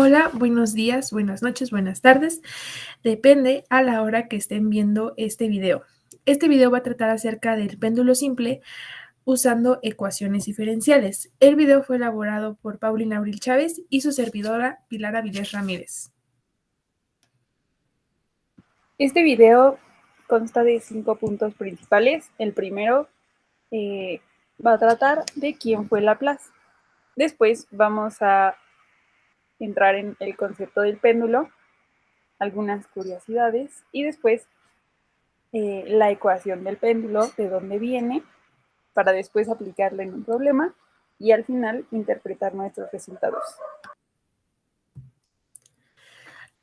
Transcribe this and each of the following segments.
Hola, buenos días, buenas noches, buenas tardes. Depende a la hora que estén viendo este video. Este video va a tratar acerca del péndulo simple usando ecuaciones diferenciales. El video fue elaborado por Paulina Abril Chávez y su servidora Pilar Avilés Ramírez. Este video consta de 5 puntos principales. El primero va a tratar de quién fue Laplace. Después vamos a entrar en el concepto del péndulo, algunas curiosidades y después la ecuación del péndulo, de dónde viene, para después aplicarla en un problema y al final interpretar nuestros resultados.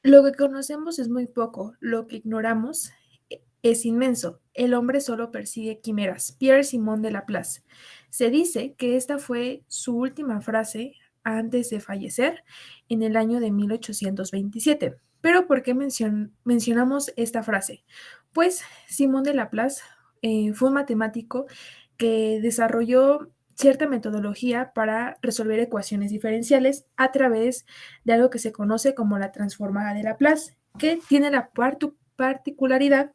Lo que conocemos es muy poco, lo que ignoramos es inmenso. El hombre solo persigue quimeras. Pierre Simon de Laplace. Se dice que esta fue su última frase antes de fallecer en el año de 1827. Pero ¿por qué mencionamos esta frase? Pues Simon de Laplace fue un matemático que desarrolló cierta metodología para resolver ecuaciones diferenciales a través de algo que se conoce como la transformada de Laplace, que tiene la particularidad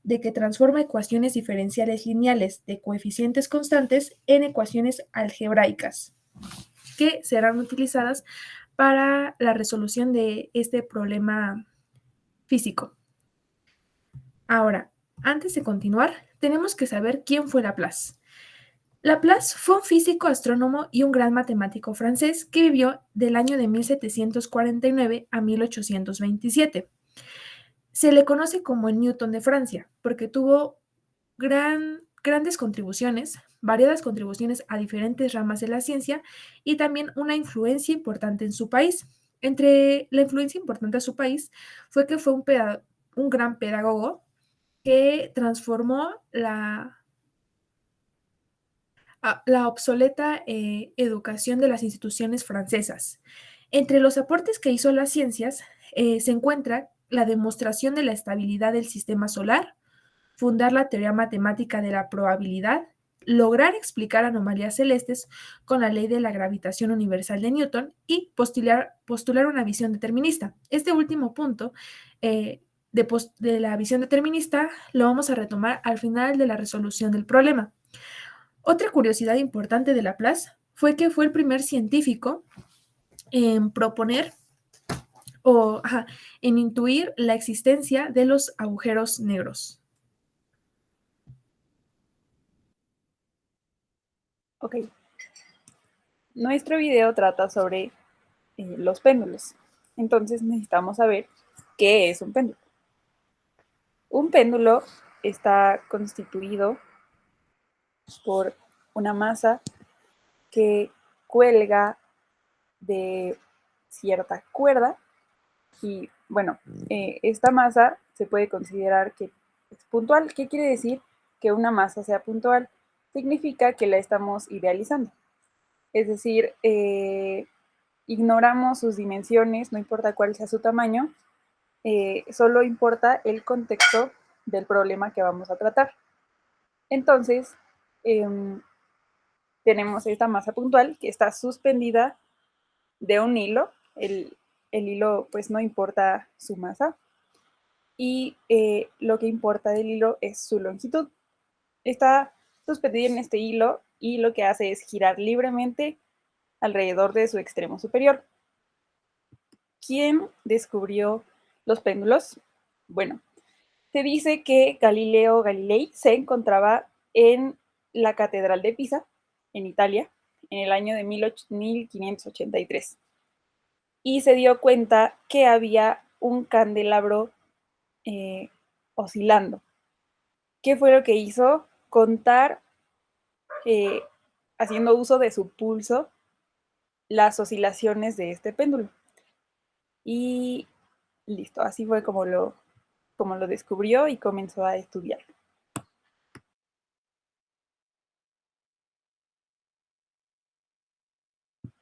de que transforma ecuaciones diferenciales lineales de coeficientes constantes en ecuaciones algebraicas, que serán utilizadas para la resolución de este problema físico. Ahora, antes de continuar, tenemos que saber quién fue Laplace. Laplace fue un físico, astrónomo y un gran matemático francés que vivió del año de 1749 a 1827. Se le conoce como el Newton de Francia porque tuvo grandes contribuciones, variadas contribuciones a diferentes ramas de la ciencia y también una influencia importante en su país. Entre la influencia importante a su país fue que fue un gran pedagogo que transformó la obsoleta educación de las instituciones francesas. Entre los aportes que hizo a las ciencias se encuentra la demostración de la estabilidad del sistema solar, fundar la teoría matemática de la probabilidad, lograr explicar anomalías celestes con la ley de la gravitación universal de Newton y postular una visión determinista. Este último punto de la visión determinista lo vamos a retomar al final de la resolución del problema. Otra curiosidad importante de Laplace fue que fue el primer científico en proponer en intuir la existencia de los agujeros negros. Ok, nuestro video trata sobre los péndulos. Entonces necesitamos saber qué es un péndulo. Un péndulo está constituido por una masa que cuelga de cierta cuerda y bueno, esta masa se puede considerar que es puntual. ¿Qué quiere decir que una masa sea puntual? Significa que la estamos idealizando. Es decir, ignoramos sus dimensiones, no importa cuál sea su tamaño, solo importa el contexto del problema que vamos a tratar. Entonces, tenemos esta masa puntual que está suspendida de un hilo. El hilo, pues no importa su masa. Y lo que importa del hilo es su longitud. Está suspendida en este hilo y lo que hace es girar libremente alrededor de su extremo superior. ¿Quién descubrió los péndulos? Bueno, se dice que Galileo Galilei se encontraba en la Catedral de Pisa, en Italia, en el año de 1583. Y se dio cuenta que había un candelabro oscilando. ¿Qué fue lo que hizo? Contar, eh, haciendo uso de su pulso, las oscilaciones de este péndulo. Y listo, así fue como lo descubrió y comenzó a estudiar.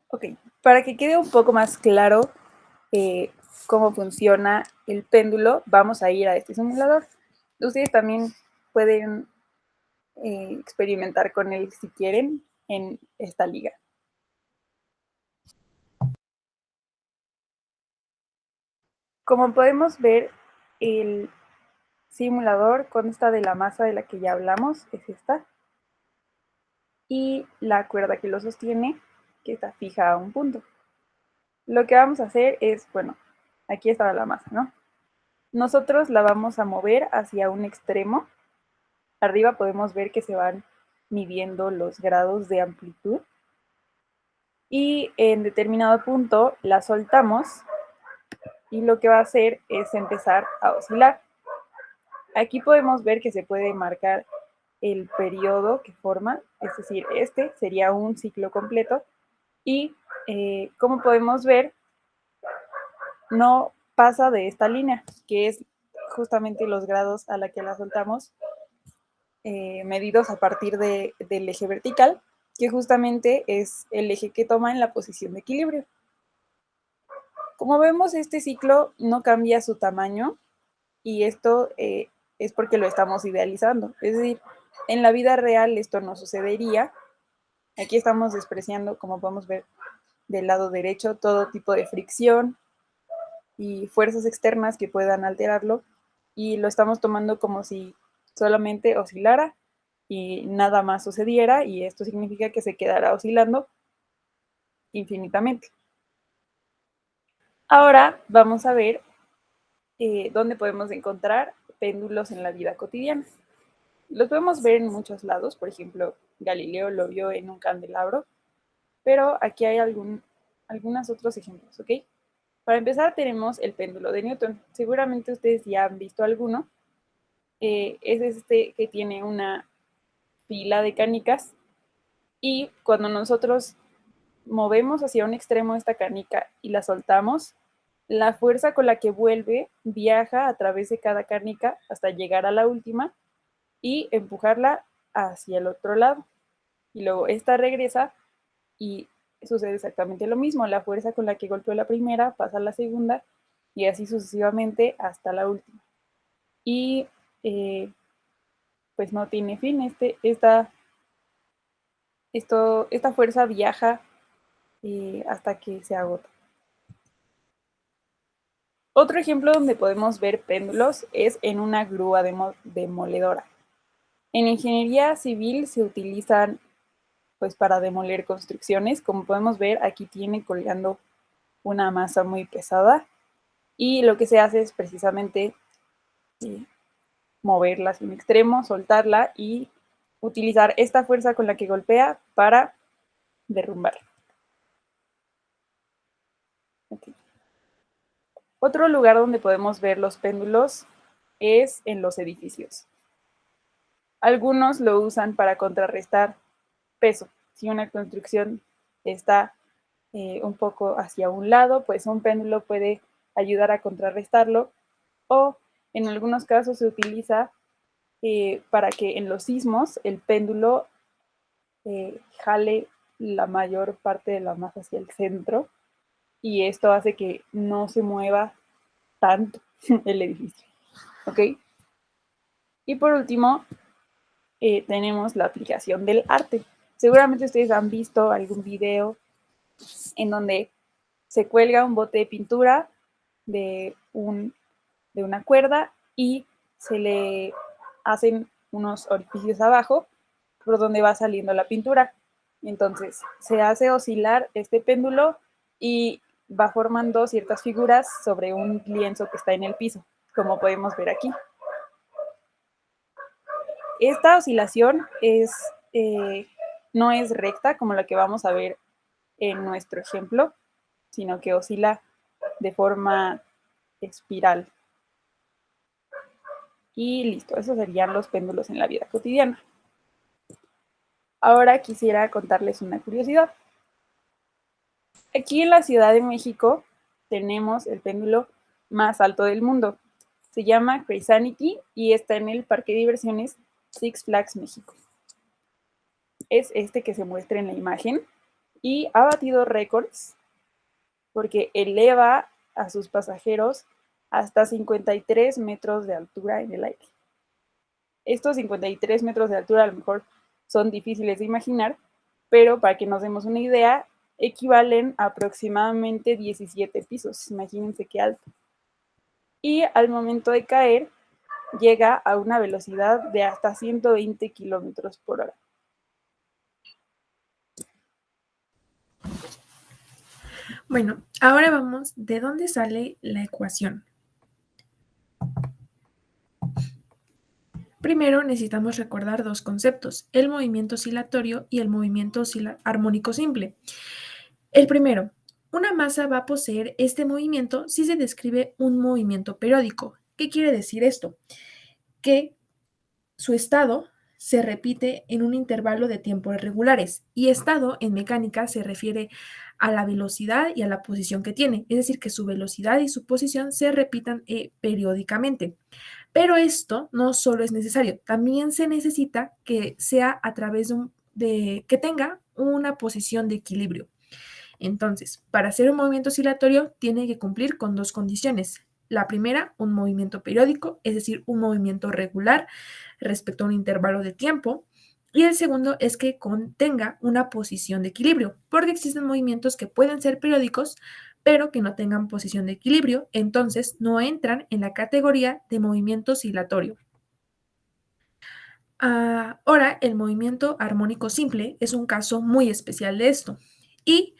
Ok, para que quede un poco más claro eh, cómo funciona el péndulo, vamos a ir a este simulador. Ustedes también pueden experimentar con él si quieren en esta liga. Como podemos ver, el simulador consta de la masa de la que ya hablamos, es esta, y la cuerda que lo sostiene, que está fija a un punto. Lo que vamos a hacer es, bueno, aquí está la masa, ¿no? Nosotros la vamos a mover hacia un extremo. Arriba podemos ver que se van midiendo los grados de amplitud. Y en determinado punto la soltamos y lo que va a hacer es empezar a oscilar. Aquí podemos ver que se puede marcar el periodo que forma, es decir, este sería un ciclo completo y como podemos ver, no pasa de esta línea, que es justamente los grados a la que la soltamos, medidos a partir del eje vertical, que justamente es el eje que toma en la posición de equilibrio. Como vemos, este ciclo no cambia su tamaño y esto es porque lo estamos idealizando. Es decir, en la vida real esto no sucedería. Aquí estamos despreciando, como podemos ver del lado derecho, todo tipo de fricción y fuerzas externas que puedan alterarlo y lo estamos tomando como si solamente oscilara y nada más sucediera y esto significa que se quedará oscilando infinitamente. Ahora vamos a ver dónde podemos encontrar péndulos en la vida cotidiana. Los podemos ver en muchos lados, por ejemplo, Galileo lo vio en un candelabro, pero aquí hay algunos otros ejemplos, ¿ok? Para empezar tenemos el péndulo de Newton. Seguramente ustedes ya han visto alguno. Es este que tiene una pila de canicas y cuando nosotros movemos hacia un extremo esta canica y la soltamos, la fuerza con la que vuelve viaja a través de cada canica hasta llegar a la última y empujarla hacia el otro lado. Y luego esta regresa y sucede exactamente lo mismo. La fuerza con la que golpeó la primera pasa a la segunda y así sucesivamente hasta la última. Y pues no tiene fin. Esta fuerza viaja hasta que se agota. Otro ejemplo donde podemos ver péndulos es en una grúa demoledora. En ingeniería civil se utilizan pues para demoler construcciones. Como podemos ver, aquí tiene colgando una masa muy pesada y lo que se hace es precisamente moverla hacia un extremo, soltarla y utilizar esta fuerza con la que golpea para derrumbar. Okay. Otro lugar donde podemos ver los péndulos es en los edificios. Algunos lo usan para contrarrestar peso. Si una construcción está un poco hacia un lado, pues un péndulo puede ayudar a contrarrestarlo, o en algunos casos se utiliza para que en los sismos el péndulo jale la mayor parte de la masa hacia el centro y esto hace que no se mueva tanto el edificio. ¿Ok? Y por último, tenemos la aplicación del arte. Seguramente ustedes han visto algún video en donde se cuelga un bote de pintura de una cuerda y se le hacen unos orificios abajo por donde va saliendo la pintura. Entonces se hace oscilar este péndulo y va formando ciertas figuras sobre un lienzo que está en el piso, como podemos ver aquí. Esta oscilación no es recta como la que vamos a ver en nuestro ejemplo, sino que oscila de forma espiral. Y listo, esos serían los péndulos en la vida cotidiana. Ahora quisiera contarles una curiosidad. Aquí en la Ciudad de México tenemos el péndulo más alto del mundo. Se llama Crazy y está en el Parque de Diversiones Six Flags México. Es este que se muestra en la imagen y ha batido récords porque eleva a sus pasajeros hasta 53 metros de altura en el aire. Estos 53 metros de altura a lo mejor son difíciles de imaginar, pero para que nos demos una idea, equivalen a aproximadamente 17 pisos. Imagínense qué alto. y al momento de caer llega a una velocidad de hasta 120 kilómetros por hora. Bueno, ahora vamos de dónde sale la ecuación. Primero necesitamos recordar dos conceptos, el movimiento oscilatorio y el movimiento armónico simple. El primero, una masa va a poseer este movimiento si se describe un movimiento periódico. ¿Qué quiere decir esto? Que su estado se repite en un intervalo de tiempos regulares y estado en mecánica se refiere a la velocidad y a la posición que tiene, es decir, que su velocidad y su posición se repitan periódicamente. Pero esto no solo es necesario, también se necesita que sea a través que tenga una posición de equilibrio. Entonces, para hacer un movimiento oscilatorio tiene que cumplir con dos condiciones. La primera, un movimiento periódico, es decir, un movimiento regular respecto a un intervalo de tiempo. Y el segundo es que contenga una posición de equilibrio, porque existen movimientos que pueden ser periódicos, pero que no tengan posición de equilibrio, entonces no entran en la categoría de movimiento oscilatorio. Ahora, el movimiento armónico simple es un caso muy especial de esto y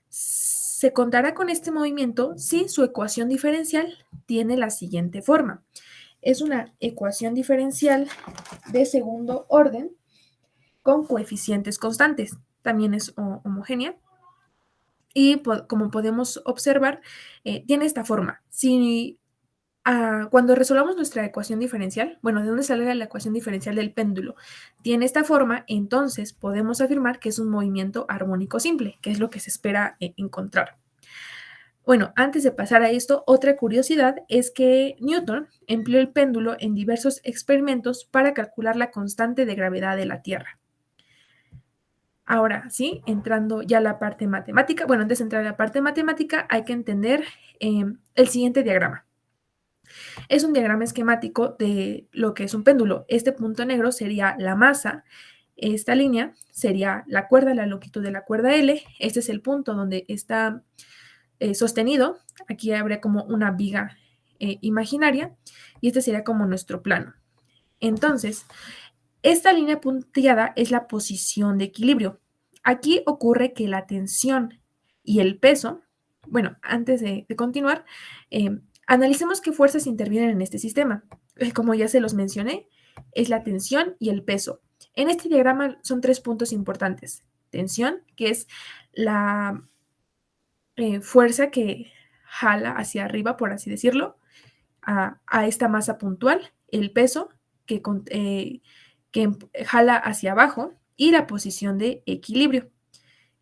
se contará con este movimiento si su ecuación diferencial tiene la siguiente forma. Es una ecuación diferencial de segundo orden con coeficientes constantes. También es homogénea y como podemos observar, tiene esta forma. Si cuando resolvamos nuestra ecuación diferencial, bueno, ¿de dónde sale la ecuación diferencial del péndulo? Tiene esta forma, entonces podemos afirmar que es un movimiento armónico simple, que es lo que se espera encontrar. Bueno, antes de pasar a esto, otra curiosidad es que Newton empleó el péndulo en diversos experimentos para calcular la constante de gravedad de la Tierra. Ahora, sí, entrando ya a la parte matemática, bueno, antes de entrar a la parte matemática hay que entender el siguiente diagrama. Es un diagrama esquemático de lo que es un péndulo. Este punto negro sería la masa, esta línea sería la cuerda, la longitud de la cuerda L, este es el punto donde está sostenido, aquí habría como una viga imaginaria y este sería como nuestro plano. Entonces, esta línea punteada es la posición de equilibrio. Aquí ocurre que la tensión y el peso, bueno, antes de continuar, analicemos qué fuerzas intervienen en este sistema. Como ya se los mencioné, es la tensión y el peso. En este diagrama son tres puntos importantes. Tensión, que es la fuerza que jala hacia arriba, por así decirlo, a esta masa puntual, el peso que jala hacia abajo y la posición de equilibrio,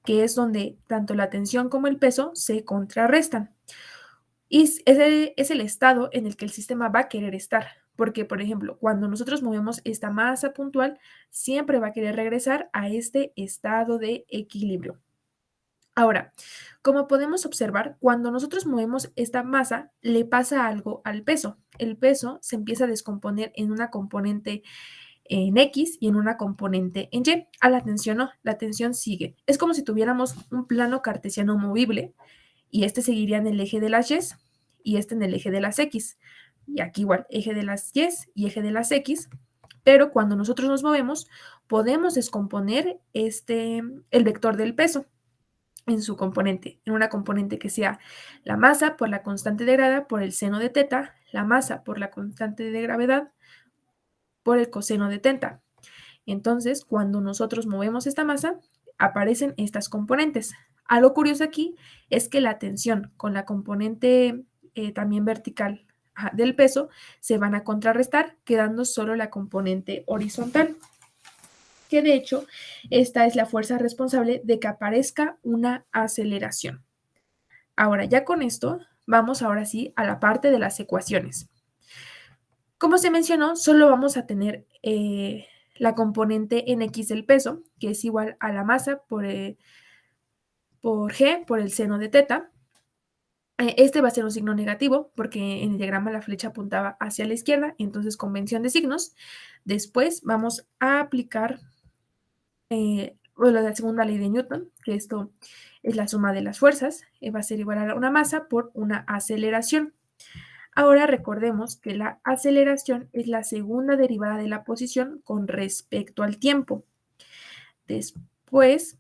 que es donde tanto la tensión como el peso se contrarrestan. Y es el estado en el que el sistema va a querer estar, porque, por ejemplo, cuando nosotros movemos esta masa puntual, siempre va a querer regresar a este estado de equilibrio. Ahora, como podemos observar, cuando nosotros movemos esta masa, le pasa algo al peso. El peso se empieza a descomponer en una componente en X y en una componente en Y. A la tensión no, la tensión sigue. Es como si tuviéramos un plano cartesiano movible y este seguiría en el eje de las Y y este en el eje de las X. Y aquí igual, eje de las Y y eje de las X. Pero cuando nosotros nos movemos, podemos descomponer el vector del peso en su componente, en una componente que sea la masa por la constante de gravedad por el seno de teta, la masa por la constante de gravedad por el coseno de teta. Entonces, cuando nosotros movemos esta masa, aparecen estas componentes. Algo curioso aquí es que la tensión con la componente también vertical del peso se van a contrarrestar, quedando solo la componente horizontal, que de hecho esta es la fuerza responsable de que aparezca una aceleración. Ahora, ya con esto, vamos ahora sí a la parte de las ecuaciones. Como se mencionó, solo vamos a tener la componente en X del peso, que es igual a la masa por G, por el seno de teta. Este va a ser un signo negativo porque en el diagrama la flecha apuntaba hacia la izquierda, entonces convención de signos. Después vamos a aplicar la segunda ley de Newton, que esto es la suma de las fuerzas, va a ser igual a una masa por una aceleración. Ahora recordemos que la aceleración es la segunda derivada de la posición con respecto al tiempo. Después,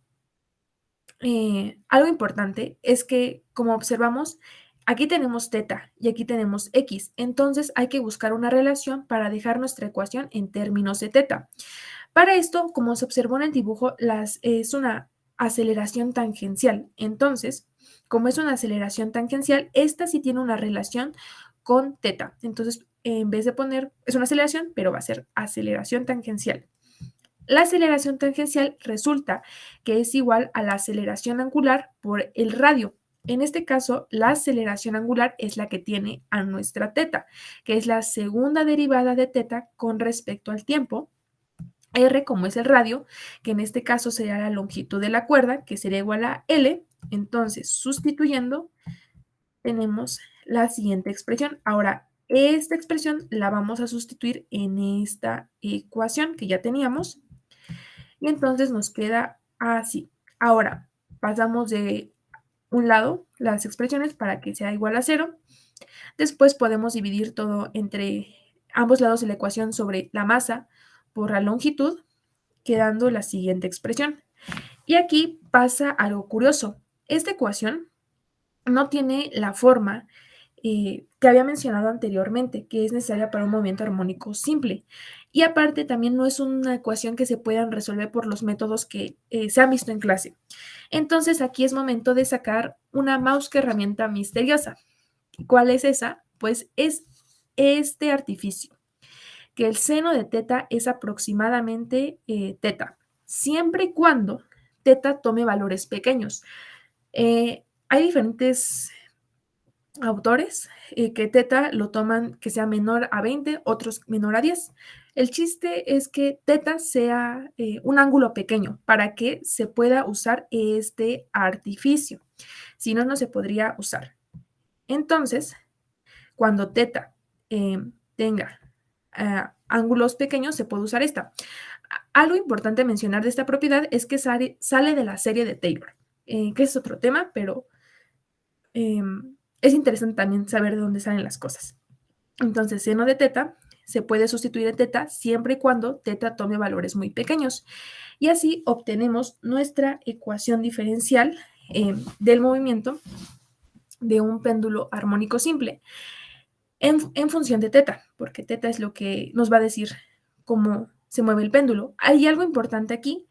algo importante es que, como observamos, aquí tenemos teta y aquí tenemos x, entonces hay que buscar una relación para dejar nuestra ecuación en términos de teta. Para esto, como se observó en el dibujo, es una aceleración tangencial. Entonces, como es una aceleración tangencial, esta sí tiene una relación con teta. Entonces, en vez de poner, es una aceleración, pero va a ser aceleración tangencial. La aceleración tangencial resulta que es igual a la aceleración angular por el radio. En este caso, la aceleración angular es la que tiene a nuestra teta, que es la segunda derivada de teta con respecto al tiempo. R, como es el radio, que en este caso sería la longitud de la cuerda, que sería igual a L. Entonces, sustituyendo, tenemos la siguiente expresión. Ahora, esta expresión la vamos a sustituir en esta ecuación que ya teníamos. Y entonces nos queda así. Ahora, pasamos de un lado las expresiones para que sea igual a 0. Después podemos dividir todo entre ambos lados de la ecuación sobre la masa por la longitud, quedando la siguiente expresión. Y aquí pasa algo curioso. Esta ecuación no tiene la forma que había mencionado anteriormente, que es necesaria para un movimiento armónico simple. Y aparte también no es una ecuación que se puedan resolver por los métodos que se han visto en clase. Entonces aquí es momento de sacar una mouse herramienta misteriosa. ¿Cuál es esa? Pues es este artificio, que el seno de teta es aproximadamente teta, siempre y cuando teta tome valores pequeños. Hay diferentes autores que teta lo toman que sea menor a 20, otros menor a 10. El chiste es que teta sea un ángulo pequeño para que se pueda usar este artificio. Si no, no se podría usar. Entonces, cuando teta tenga ángulos pequeños, se puede usar esta. Algo importante mencionar de esta propiedad es que sale de la serie de Taylor, que es otro tema, pero es interesante también saber de dónde salen las cosas. Entonces, seno de teta se puede sustituir en teta siempre y cuando teta tome valores muy pequeños. Y así obtenemos nuestra ecuación diferencial del movimiento de un péndulo armónico simple en función de teta, porque teta es lo que nos va a decir cómo se mueve el péndulo. Hay algo importante aquí,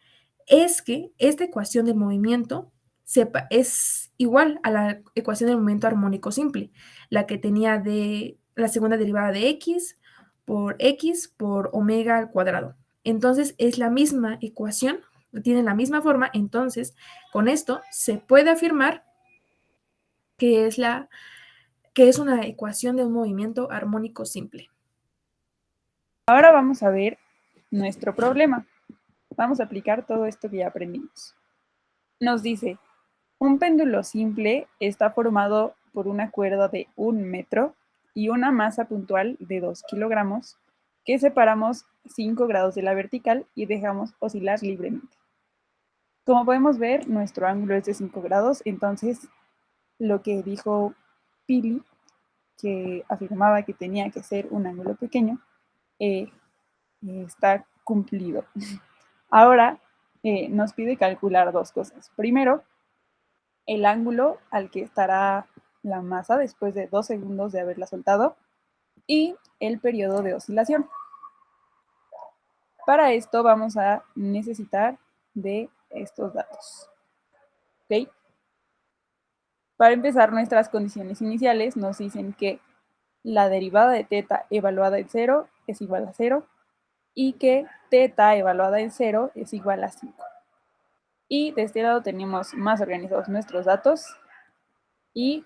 es que esta ecuación del movimiento es igual a la ecuación del movimiento armónico simple, la que tenía de la segunda derivada de x por omega al cuadrado. Entonces es la misma ecuación, tiene la misma forma, entonces con esto se puede afirmar que es una ecuación de un movimiento armónico simple. Ahora vamos a ver nuestro problema. Vamos a aplicar todo esto que ya aprendimos. Nos dice, un péndulo simple está formado por una cuerda de 1 metro y una masa puntual de 2 kilogramos que separamos 5 grados de la vertical y dejamos oscilar libremente. Como podemos ver, nuestro ángulo es de 5 grados, entonces lo que dijo Pili, que afirmaba que tenía que ser un ángulo pequeño, está cumplido. Ahora nos pide calcular dos cosas. Primero, el ángulo al que estará la masa después de 2 segundos de haberla soltado y el periodo de oscilación. Para esto vamos a necesitar de estos datos. ¿Ok? Para empezar, nuestras condiciones iniciales nos dicen que la derivada de teta evaluada en 0 es igual a 0 y que teta evaluada en 0 es igual a 5. Y de este lado tenemos más organizados nuestros datos y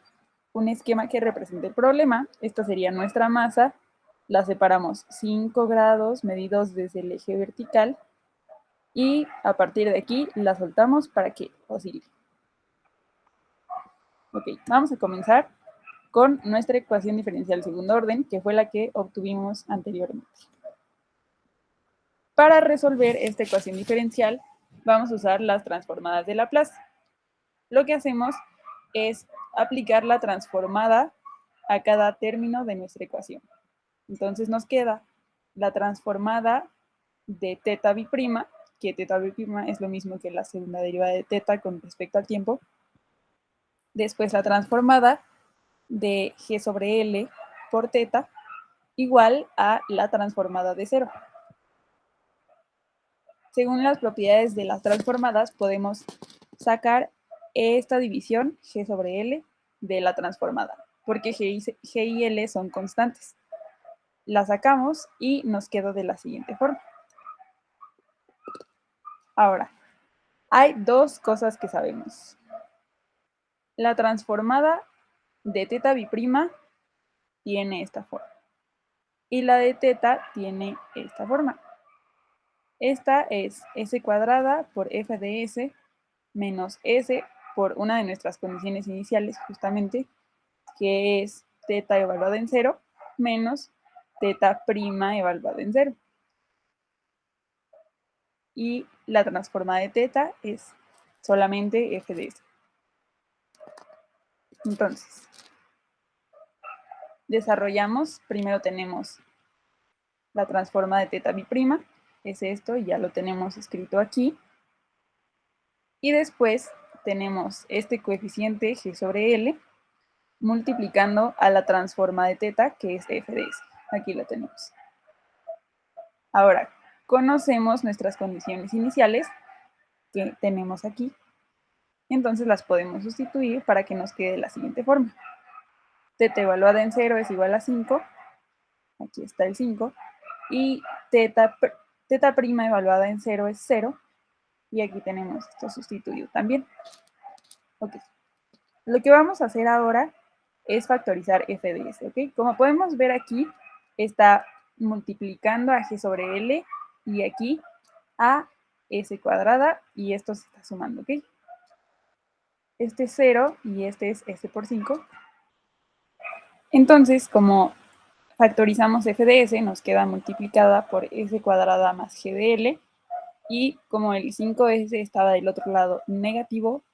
un esquema que representa el problema. Esta sería nuestra masa. La separamos 5 grados medidos desde el eje vertical y a partir de aquí la soltamos para que oscile. Ok, vamos a comenzar con nuestra ecuación diferencial de segundo orden, que fue la que obtuvimos anteriormente. Para resolver esta ecuación diferencial, vamos a usar las transformadas de Laplace. Lo que hacemos es aplicar la transformada a cada término de nuestra ecuación. Entonces nos queda la transformada de teta biprima, que teta biprima es lo mismo que la segunda derivada de teta con respecto al tiempo. Después la transformada de g sobre L por teta igual a la transformada de 0. Según las propiedades de las transformadas, podemos sacar esta división g sobre L de la transformada, porque g y L son constantes. La sacamos y nos queda de la siguiente forma. Ahora, hay dos cosas que sabemos. La transformada de teta biprima tiene esta forma y la de teta tiene esta forma. Esta es s cuadrada por f de s menos s por una de nuestras condiciones iniciales, justamente, que es teta evaluada en 0 menos teta prima evaluada en 0. Y la transformada de teta es solamente f de s. Entonces, desarrollamos, primero tenemos la transformada de teta biprima, es esto, y ya lo tenemos escrito aquí. Y después tenemos este coeficiente g sobre L multiplicando a la transforma de teta, que es f de s. Aquí lo tenemos. Ahora, conocemos nuestras condiciones iniciales que tenemos aquí. Entonces las podemos sustituir para que nos quede de la siguiente forma. Teta evaluada en 0 es igual a 5. Aquí está el 5. Y teta prima evaluada en 0 es 0. Y aquí tenemos esto sustituido también. Ok. Lo que vamos a hacer ahora es factorizar f de s, ¿ok? Como podemos ver aquí, está multiplicando a g sobre L y aquí a s cuadrada y esto se está sumando, ¿ok? Este es 0 y este es s por 5. Entonces, como factorizamos f de s, nos queda multiplicada por s cuadrada más g de L y como el 5s estaba del otro lado negativo,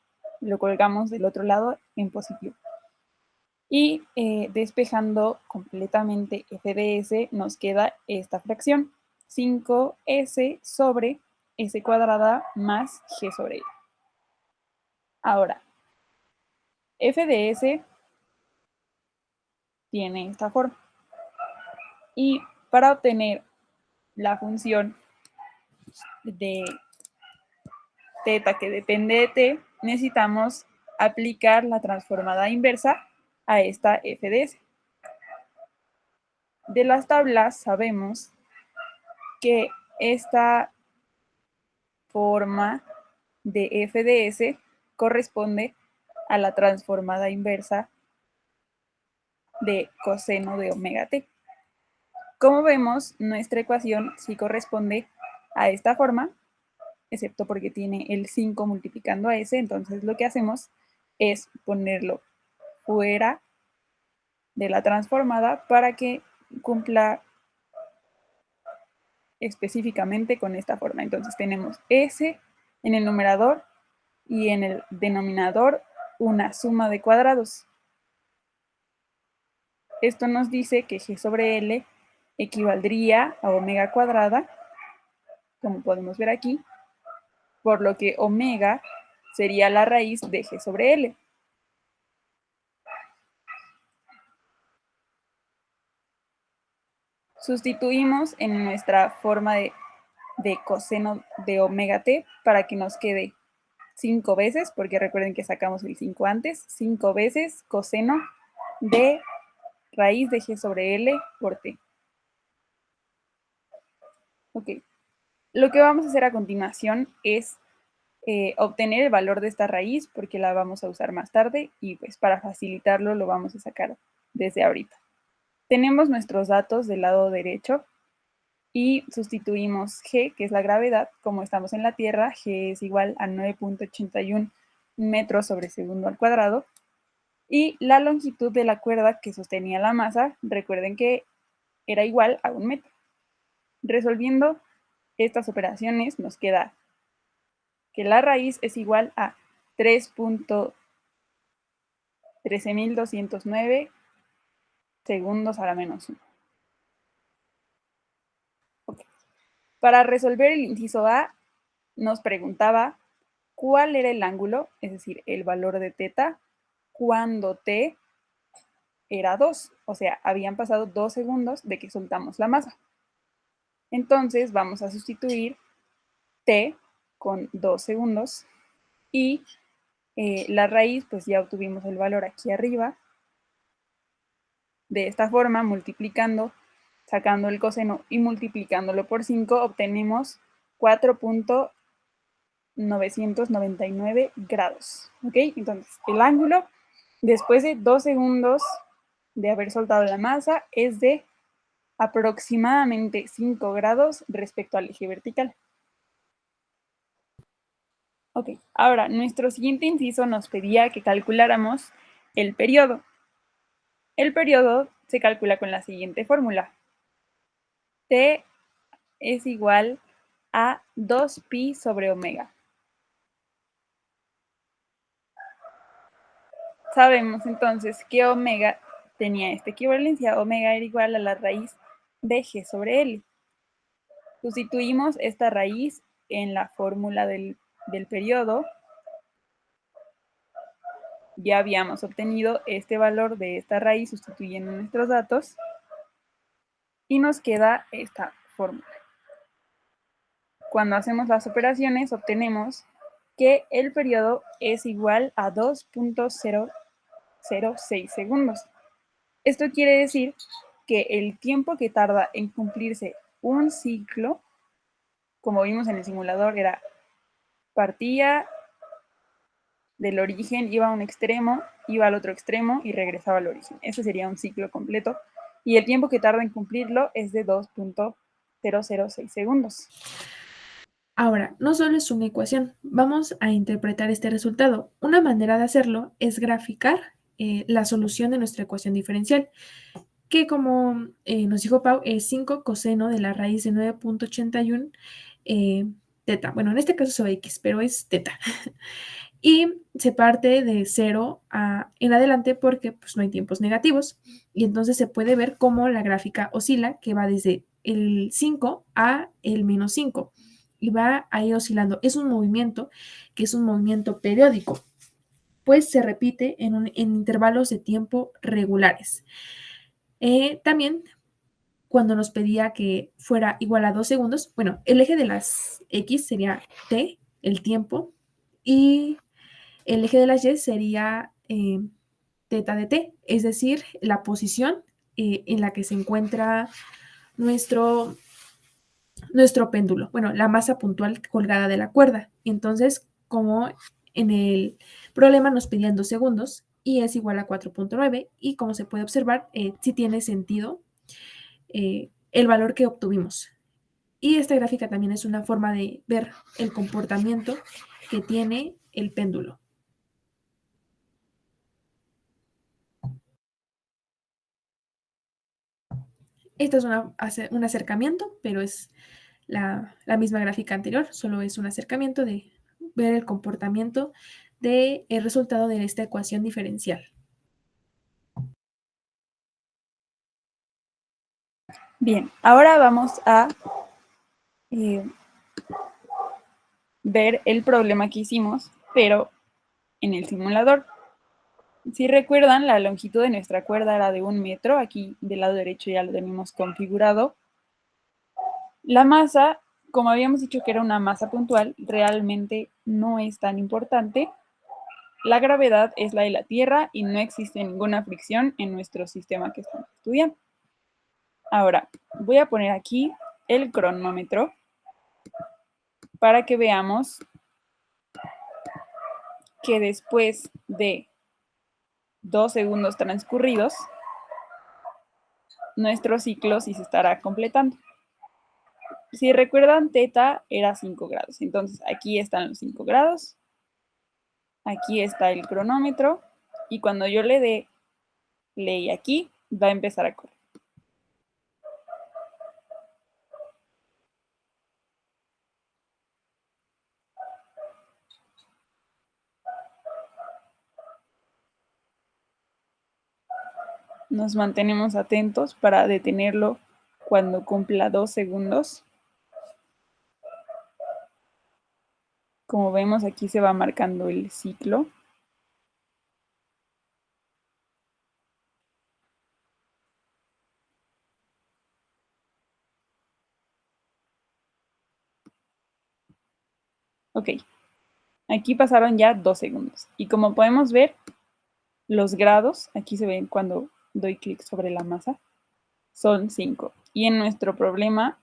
lo colgamos del otro lado en positivo. Y despejando completamente f de s, nos queda esta fracción, 5s sobre s cuadrada más g sobre L. Ahora, f de s tiene esta forma. Y para obtener la función de teta que depende de t, necesitamos aplicar la transformada inversa a esta f de s. De las tablas sabemos que esta forma de f de s corresponde a la transformada inversa de coseno de omega t. Como vemos, nuestra ecuación sí corresponde a esta forma, excepto porque tiene el 5 multiplicando a s, entonces lo que hacemos es ponerlo fuera de la transformada para que cumpla específicamente con esta forma. Entonces tenemos s en el numerador y en el denominador una suma de cuadrados. Esto nos dice que g sobre L equivaldría a omega cuadrada, como podemos ver aquí, por lo que omega sería la raíz de g sobre L. Sustituimos en nuestra forma de coseno de omega t para que nos quede 5 veces, porque recuerden que sacamos el 5 antes, 5 veces coseno de raíz de g sobre L por t. Ok. Lo que vamos a hacer a continuación es obtener el valor de esta raíz, porque la vamos a usar más tarde, y pues para facilitarlo lo vamos a sacar desde ahorita. Tenemos nuestros datos del lado derecho y sustituimos g, que es la gravedad. Como estamos en la Tierra, g es igual a 9.81 metros sobre segundo al cuadrado. Y la longitud de la cuerda que sostenía la masa, recuerden que era igual a 1 metro. Resolviendo estas operaciones nos queda que la raíz es igual a 3.13209 segundos a la menos 1. Okay. Para resolver el inciso A, nos preguntaba cuál era el ángulo, es decir, el valor de θ, cuando t era 2. O sea, habían pasado 2 segundos de que soltamos la masa. Entonces vamos a sustituir t con 2 segundos y la raíz, pues ya obtuvimos el valor aquí arriba. De esta forma, multiplicando, sacando el coseno y multiplicándolo por 5, obtenemos 4.999 grados. ¿Ok? Entonces, el ángulo, después de 2 segundos de haber soltado la masa, es de aproximadamente 5 grados respecto al eje vertical. Ok, ahora nuestro siguiente inciso nos pedía que calculáramos el periodo. El periodo se calcula con la siguiente fórmula. T es igual a 2pi sobre omega. Sabemos entonces que omega tenía esta equivalencia. Omega era igual a la raíz de g sobre L. Sustituimos esta raíz en la fórmula del periodo. Ya habíamos obtenido este valor de esta raíz sustituyendo nuestros datos. Y nos queda esta fórmula. Cuando hacemos las operaciones, obtenemos que el periodo es igual a 2.006 segundos. Esto quiere decir que el tiempo que tarda en cumplirse un ciclo, como vimos en el simulador, era partía del origen, iba a un extremo, iba al otro extremo y regresaba al origen. Ese sería un ciclo completo. Y el tiempo que tarda en cumplirlo es de 2.006 segundos. Ahora, no solo es una ecuación, vamos a interpretar este resultado. Una manera de hacerlo es graficar la solución de nuestra ecuación diferencial, que como nos dijo Pau, es 5 coseno de la raíz de 9.81 teta. Bueno, en este caso es x, pero es teta. Y se parte de 0 en adelante porque pues, no hay tiempos negativos. Y entonces se puede ver cómo la gráfica oscila, que va desde el 5 a el menos 5. Y va ahí oscilando. Es un movimiento que es un movimiento periódico, pues se repite en intervalos de tiempo regulares. También cuando nos pedía que fuera igual a 2 segundos, bueno, el eje de las X sería t, el tiempo, y el eje de las Y sería teta de t, es decir, la posición en la que se encuentra nuestro péndulo, bueno, la masa puntual colgada de la cuerda. Entonces, como en el problema nos pedían 2 segundos y es igual a 4.9 y como se puede observar, sí tiene sentido el valor que obtuvimos. Y esta gráfica también es una forma de ver el comportamiento que tiene el péndulo. Esto es un acercamiento, pero es la misma gráfica anterior, solo es un acercamiento de ver el comportamiento del resultado de esta ecuación diferencial. Bien, ahora vamos a ver el problema que hicimos, pero en el simulador. Si recuerdan, la longitud de nuestra cuerda era de 1 metro. Aquí del lado derecho ya lo tenemos configurado. La masa, como habíamos dicho que era una masa puntual, realmente no es tan importante. La gravedad es la de la Tierra y no existe ninguna fricción en nuestro sistema que estamos estudiando. Ahora, voy a poner aquí el cronómetro para que veamos que después de 2 segundos transcurridos, nuestro ciclo sí se estará completando. Si recuerdan, teta era 5 grados. Entonces, aquí están los 5 grados. Aquí está el cronómetro. Y cuando yo le dé play aquí, va a empezar a correr. Nos mantenemos atentos para detenerlo cuando cumpla 2 segundos. Como vemos, aquí se va marcando el ciclo. Ok, aquí pasaron ya 2 segundos. Y como podemos ver, los grados, aquí se ven cuando doy clic sobre la masa, son 5. Y en nuestro problema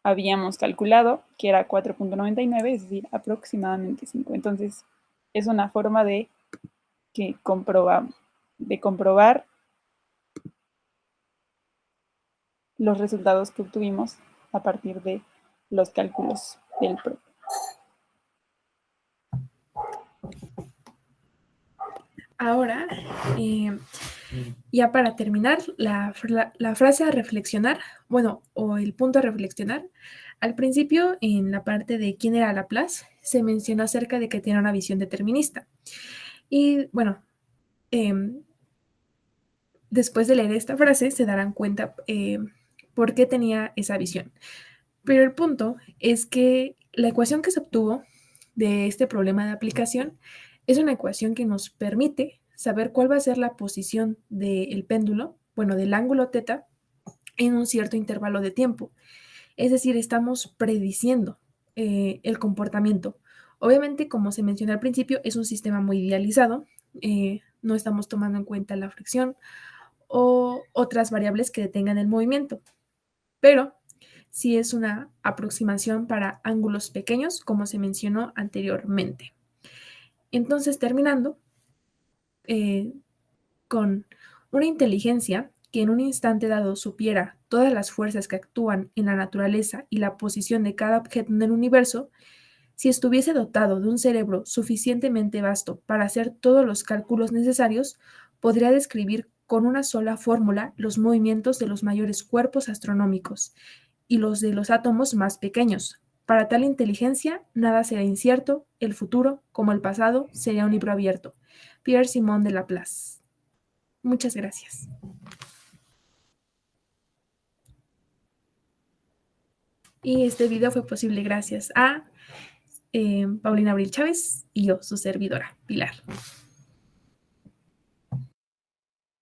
habíamos calculado que era 4.99, es decir, aproximadamente 5. Entonces, es una forma de comprobar los resultados que obtuvimos a partir de los cálculos del PRO. Ahora, ya para terminar, la frase a reflexionar, bueno, o el punto a reflexionar, al principio, en la parte de quién era Laplace, se mencionó acerca de que tiene una visión determinista. Y bueno, después de leer esta frase se darán cuenta por qué tenía esa visión. Pero el punto es que la ecuación que se obtuvo de este problema de aplicación es una ecuación que nos permite saber cuál va a ser la posición del péndulo, bueno, del ángulo teta, en un cierto intervalo de tiempo. Es decir, estamos prediciendo el comportamiento. Obviamente, como se mencionó al principio, es un sistema muy idealizado. No estamos tomando en cuenta la fricción o otras variables que detengan el movimiento. Pero sí es una aproximación para ángulos pequeños, como se mencionó anteriormente. Entonces, terminando con una inteligencia que en un instante dado supiera todas las fuerzas que actúan en la naturaleza y la posición de cada objeto en el universo, si estuviese dotado de un cerebro suficientemente vasto para hacer todos los cálculos necesarios, podría describir con una sola fórmula los movimientos de los mayores cuerpos astronómicos y los de los átomos más pequeños. Para tal inteligencia, nada será incierto, el futuro, como el pasado, sería un libro abierto. Pierre Simon de Laplace. Muchas gracias. Y este video fue posible gracias a Paulina Abril Chávez y yo, su servidora, Pilar.